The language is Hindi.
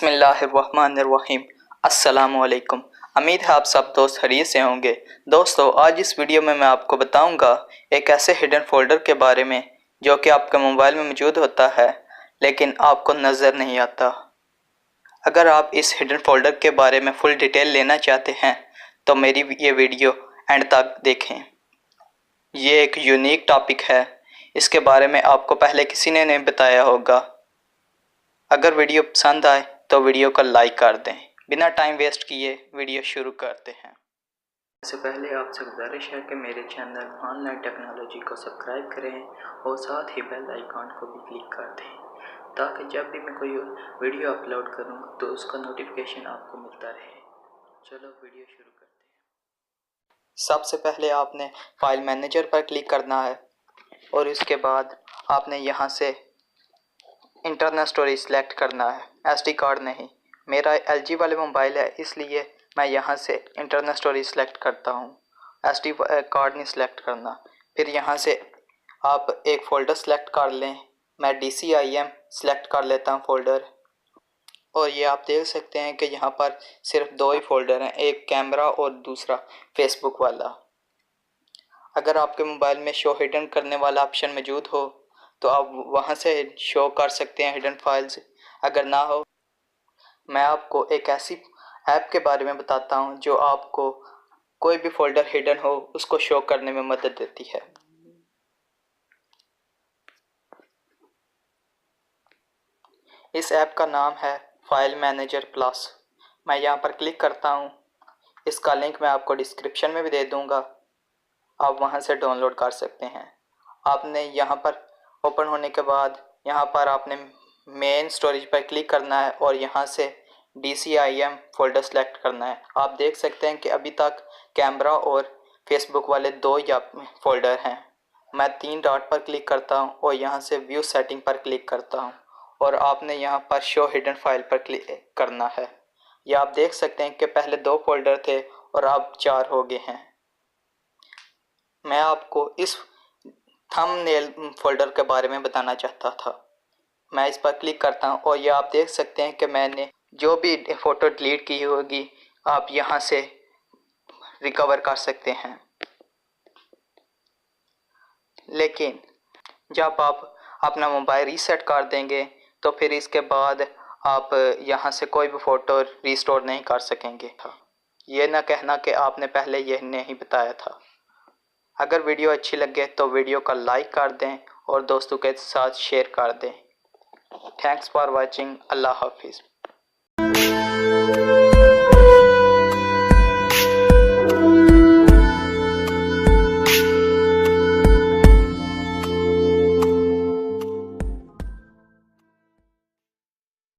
बिस्मिल्लाहिर्रहमानिर्रहीम। अस्सलामुअलैकुम। उम्मीद है आप सब दोस्त खैरियत से होंगे। दोस्तों, आज इस वीडियो में मैं आपको बताऊंगा एक ऐसे हिडन फोल्डर के बारे में जो कि आपके मोबाइल में मौजूद होता है लेकिन आपको नज़र नहीं आता। अगर आप इस हिडन फोल्डर के बारे में फुल डिटेल लेना चाहते हैं तो मेरी ये वीडियो एंड तक देखें। ये एक यूनिक टॉपिक है, इसके बारे में आपको पहले किसी ने नहीं बताया होगा। अगर वीडियो पसंद आए तो वीडियो को लाइक कर दें। बिना टाइम वेस्ट किए वीडियो शुरू करते हैं। इससे पहले आपसे गुजारिश है कि मेरे चैनल ऑनलाइन टेक्नोलॉजी को सब्सक्राइब करें और साथ ही बेल आइकॉन को भी क्लिक कर दें ताकि जब भी मैं कोई वीडियो अपलोड करूं तो उसका नोटिफिकेशन आपको मिलता रहे। चलो वीडियो शुरू करते हैं। सबसे पहले आपने फाइल मैनेजर पर क्लिक करना है और इसके बाद आपने यहाँ से इंटरनल स्टोरेज सेलेक्ट करना है, एसडी कार्ड नहीं। मेरा एलजी वाले मोबाइल है इसलिए मैं यहाँ से इंटरनल स्टोरेज सेलेक्ट करता हूँ, एसडी कार्ड नहीं सेलेक्ट करना। फिर यहाँ से आप एक फ़ोल्डर सेलेक्ट कर लें। मैं DCIM सेलेक्ट कर लेता हूँ फ़ोल्डर, और ये आप देख सकते हैं कि यहाँ पर सिर्फ दो ही फ़ोल्डर हैं, एक कैमरा और दूसरा फेसबुक वाला। अगर आपके मोबाइल में शो हिडन करने वाला ऑप्शन मौजूद हो तो आप वहां से शो कर सकते हैं हिडन फाइल्स। अगर ना हो, मैं आपको एक ऐसी ऐप के बारे में बताता हूं जो आपको कोई भी फोल्डर हिडन हो उसको शो करने में मदद देती है। इस ऐप का नाम है फाइल मैनेजर प्लस। मैं यहां पर क्लिक करता हूं। इसका लिंक मैं आपको डिस्क्रिप्शन में भी दे दूंगा, आप वहां से डाउनलोड कर सकते हैं। आपने यहां पर ओपन होने के बाद यहाँ पर आपने मेन स्टोरेज पर क्लिक करना है और यहाँ से DCIM फोल्डर सेलेक्ट करना है। आप देख सकते हैं कि अभी तक कैमरा और फेसबुक वाले दो या फोल्डर हैं। मैं 3 डॉट पर क्लिक करता हूँ और यहाँ से व्यू सेटिंग पर क्लिक करता हूँ और आपने यहाँ पर शो हिडन फाइल पर क्लिक करना है। यह आप देख सकते हैं कि पहले 2 फोल्डर थे और अब 4 हो गए हैं। मैं आपको इस थंबनेल फोल्डर के बारे में बताना चाहता था। मैं इस पर क्लिक करता हूं और ये आप देख सकते हैं कि मैंने जो भी फ़ोटो डिलीट की होगी आप यहां से रिकवर कर सकते हैं। लेकिन जब आप अपना मोबाइल रीसेट कर देंगे तो फिर इसके बाद आप यहां से कोई भी फ़ोटो रिस्टोर नहीं कर सकेंगे। ये ना कहना कि आपने पहले यह नहीं बताया था। अगर वीडियो अच्छी लगे तो वीडियो का लाइक कर दें और दोस्तों के साथ शेयर कर दें। Thanks for watching. अल्लाह हाफिज़।